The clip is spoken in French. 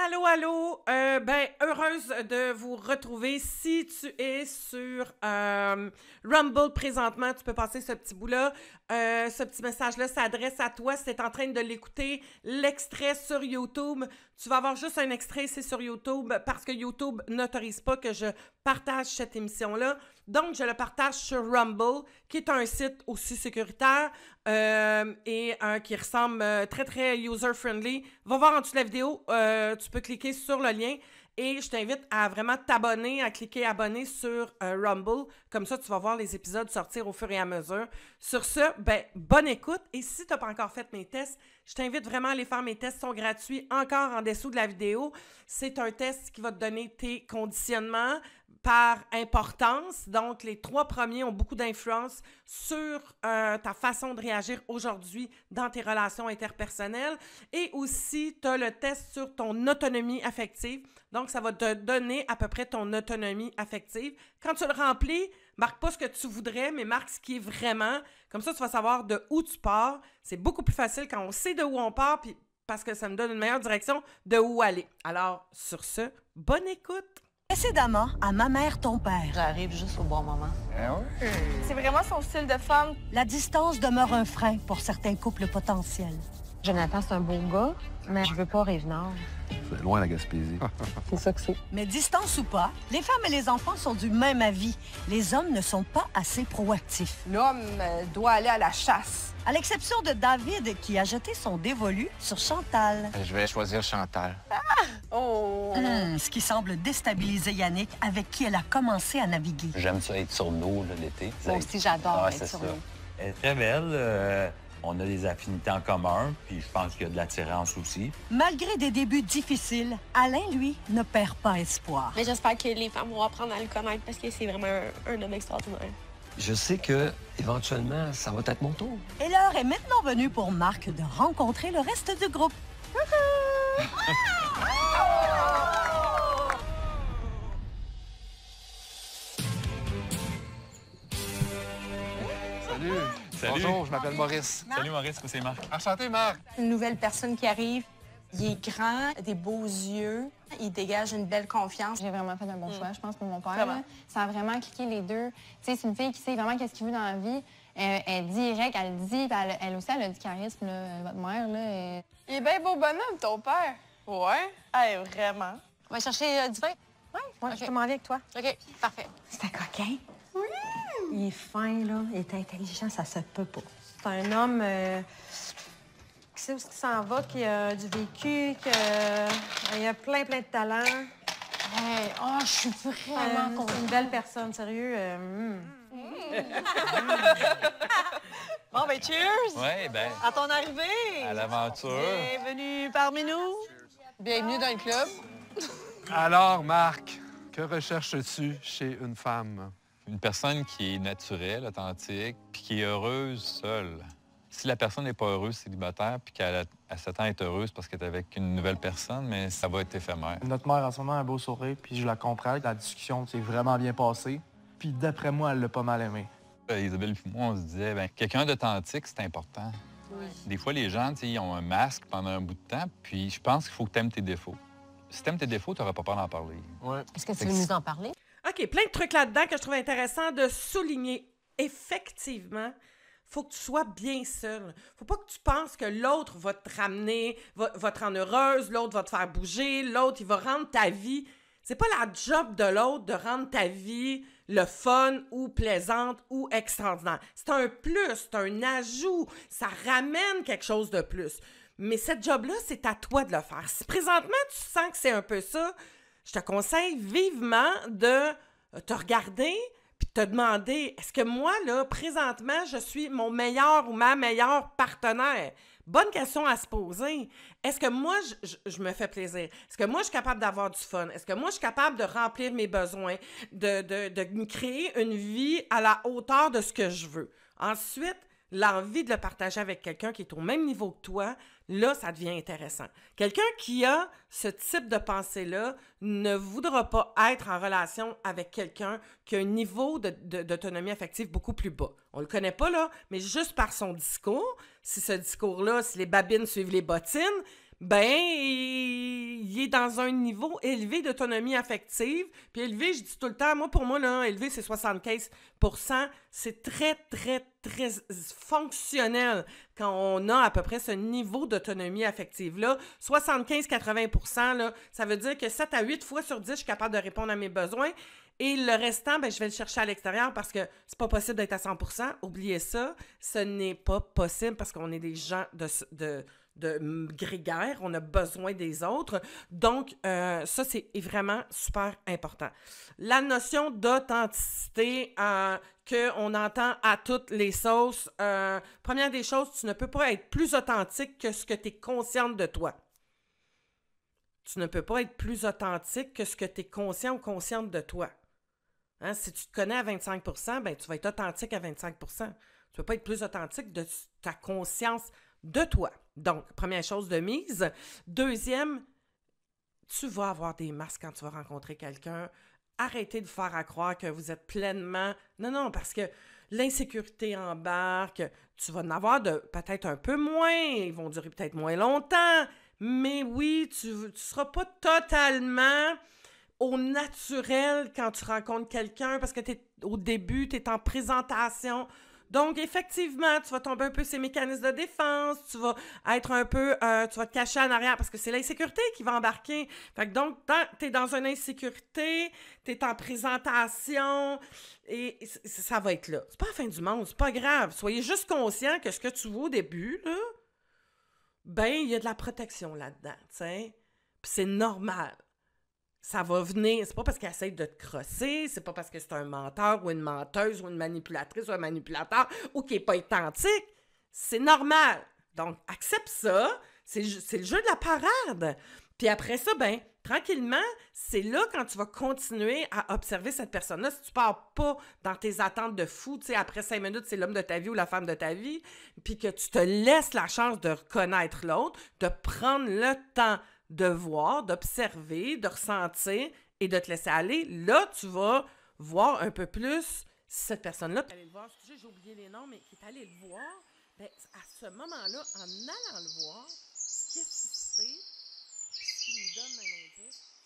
Allô, allô! Heureuse de vous retrouver. Si tu es sur Rumble présentement, tu peux passer ce petit bout-là. Ce petit message-là s'adresse à toi. Si tu es en train de l'écouter, l'extrait sur YouTube, tu vas avoir juste un extrait, c'est sur YouTube, parce que YouTube n'autorise pas que je partage cette émission-là. Donc, je le partage sur Rumble, qui est un site aussi sécuritaire et qui ressemble très, très user-friendly. Va voir en dessous de la vidéo, tu peux cliquer sur le lien et je t'invite à vraiment t'abonner, à cliquer abonner sur Rumble. Comme ça, tu vas voir les épisodes sortir au fur et à mesure. Sur ce, bonne écoute. Et si tu n'as pas encore fait mes tests, je t'invite vraiment à aller faire mes tests. Ils sont gratuits encore en dessous de la vidéo. C'est un test qui va te donner tes conditionnements par importance. Donc, les 3 premiers ont beaucoup d'influence sur ta façon de réagir aujourd'hui dans tes relations interpersonnelles. Et aussi, tu as le test sur ton autonomie affective. Donc, ça va te donner à peu près ton autonomie affective. Quand tu le remplis, marque pas ce que tu voudrais, mais marque ce qui est vraiment. Comme ça, tu vas savoir de où tu pars. C'est beaucoup plus facile quand on sait de où on part, puis parce que ça me donne une meilleure direction de où aller. Alors, sur ce, bonne écoute! Précédemment, à Ma mère, ton père. J'arrive juste au bon moment. C'est vraiment son style de femme. La distance demeure un frein pour certains couples potentiels. Jonathan, c'est un beau gars, mais je veux pas Rive-Nord. C'est loin la Gaspésie. C'est ça que c'est. Mais distance ou pas, les femmes et les enfants sont du même avis. Les hommes ne sont pas assez proactifs. L'homme doit aller à la chasse. À l'exception de David, qui a jeté son dévolu sur Chantal. Je vais choisir Chantal. Oh! Ce qui semble déstabiliser Yannick, avec qui elle a commencé à naviguer. J'aime ça être sur l'eau l'été. Moi aussi, j'adore Ah, être c'est sur ça. l'eau. Elle est très belle. On a des affinités en commun, puis je pense qu'il y a de l'attirance aussi. Malgré des débuts difficiles, Alain, lui, ne perd pas espoir. Mais j'espère que les femmes vont apprendre à le connaître parce que c'est vraiment un homme extraordinaire. Je sais que, éventuellement, ça va être mon tour. Et l'heure est maintenant venue pour Marc de rencontrer le reste du groupe. Salut. Salut. Bonjour, je m'appelle Maurice. Salut Maurice, c'est Marc. Enchanté, Marc. Une nouvelle personne qui arrive. Il est grand, des beaux yeux. Il dégage une belle confiance. J'ai vraiment fait un bon choix, je pense, pour mon père. Vraiment. Là. Ça a vraiment cliqué les deux. Tu sais, c'est une fille qui sait vraiment qu'est-ce qu'il veut dans la vie. Elle est directe, elle le dit. Puis elle aussi, elle a du charisme, là, votre mère. Là, Il est bien beau bonhomme, ton père. Ouais? Hey, vraiment. On va chercher du vin? Ouais, je peux m'en aller avec toi. OK, parfait. C'est un coquin. Oui. Il est fin, là. Il est intelligent, ça se peut pas. C'est un homme qui sait où il s'en va, qui a du vécu, il a plein de talent. Hey, oh, je suis vraiment C'est contente. une belle personne, sérieux. Bon, ben, cheers! Oui, bien, À ton arrivée! à l'aventure. Bienvenue parmi nous. Bienvenue dans le club. Alors, Marc, que recherches-tu chez une femme? Une personne qui est naturelle, authentique, puis qui est heureuse seule. Si la personne n'est pas heureuse, célibataire, puis qu'elle s'attend à être heureuse parce qu'elle est avec une nouvelle personne, mais ça va être éphémère. Notre mère, en ce moment, a un beau sourire, puis je la comprends. La discussion s'est vraiment bien passée. Puis d'après moi, elle l'a pas mal aimé. Isabelle et moi, on se disait, bien, quelqu'un d'authentique, c'est important. Oui. Des fois, les gens, tu sais, ils ont un masque pendant un bout de temps, puis je pense qu'il faut que tu aimes tes défauts. Si tu aimes tes défauts, tu n'auras pas peur d'en parler. Ouais. Est-ce que tu veux nous en parler? OK, plein de trucs là-dedans que je trouve intéressant de souligner. Effectivement, faut que tu sois bien seul. Faut pas que tu penses que l'autre va te ramener, va te rendre heureuse, l'autre va te faire bouger, l'autre, il va rendre ta vie. C'est pas la job de l'autre de rendre ta vie le fun ou plaisante ou extraordinaire. C'est un plus, c'est un ajout, ça ramène quelque chose de plus. Mais cette job-là, c'est à toi de le faire. Si présentement, tu sens que c'est un peu ça, je te conseille vivement de te regarder puis de te demander, est-ce que moi, là, présentement, je suis mon meilleur ou ma meilleure partenaire? Bonne question à se poser. Est-ce que moi, je me fais plaisir? Est-ce que moi, je suis capable d'avoir du fun? Est-ce que moi, je suis capable de remplir mes besoins, de me créer une vie à la hauteur de ce que je veux? Ensuite, l'envie de le partager avec quelqu'un qui est au même niveau que toi, là, ça devient intéressant. Quelqu'un qui a ce type de pensée-là ne voudra pas être en relation avec quelqu'un qui a un niveau d'autonomie affective beaucoup plus bas. On le connaît pas, là, mais juste par son discours, si ce discours-là, si les babines suivent les bottines, ben, il il est dans un niveau élevé d'autonomie affective. Puis élevé, je dis tout le temps, pour moi, là, élevé, c'est 75%. C'est très, très, très fonctionnel quand on a à peu près ce niveau d'autonomie affective-là. 75-80%, là, ça veut dire que 7 à 8 fois sur 10, je suis capable de répondre à mes besoins. Et le restant, ben, je vais le chercher à l'extérieur parce que c'est pas possible d'être à 100%. Oubliez ça. Ce n'est pas possible parce qu'on est des gens de grégaire. On a besoin des autres. Donc, ça, c'est vraiment super important. La notion d'authenticité qu'on entend à toutes les sauces. Première des choses, tu ne peux pas être plus authentique que ce que tu es consciente de toi. Tu ne peux pas être plus authentique que ce que tu es conscient ou consciente de toi. Hein? Si tu te connais à 25%, ben, tu vas être authentique à 25%. Tu ne peux pas être plus authentique de ta conscience de toi. Donc, première chose de mise. Deuxième, tu vas avoir des masques quand tu vas rencontrer quelqu'un. Arrêtez de faire à croire que vous êtes pleinement... Non, parce que l'insécurité embarque. Tu vas en avoir peut-être un peu moins. Ils vont durer peut-être moins longtemps. Mais oui, tu ne seras pas totalement au naturel quand tu rencontres quelqu'un parce que au début, tu es en présentation. Donc, effectivement, tu vas tomber un peu ces mécanismes de défense, tu vas être un peu, tu vas te cacher en arrière parce que c'est l'insécurité qui va embarquer. Fait que donc, tu es dans une insécurité, tu es en présentation et ça va être là. C'est pas la fin du monde, c'est pas grave. Soyez juste conscient que ce que tu vois au début, là, ben, il y a de la protection là-dedans, tu sais. Puis c'est normal. Ça va venir, c'est pas parce qu'elle essaie de te crosser, c'est pas parce que c'est un menteur ou une menteuse ou une manipulatrice ou un manipulateur ou qui est pas authentique. C'est normal. Donc, accepte ça. C'est le jeu de la parade. Puis après ça, ben, tranquillement, c'est là quand tu vas continuer à observer cette personne-là. Si tu pars pas dans tes attentes de fou, tu sais, après 5 minutes, c'est l'homme de ta vie ou la femme de ta vie, puis que tu te laisses la chance de reconnaître l'autre, de prendre le temps de voir, d'observer, de ressentir et de te laisser aller, là, tu vas voir un peu plus si cette personne-là, tu es allé le voir, excusez, j'ai oublié les noms, mais qui est allé le voir, bien, à ce moment-là, en allant le voir, qu'est-ce qui se fait, ce qui nous donne un indice,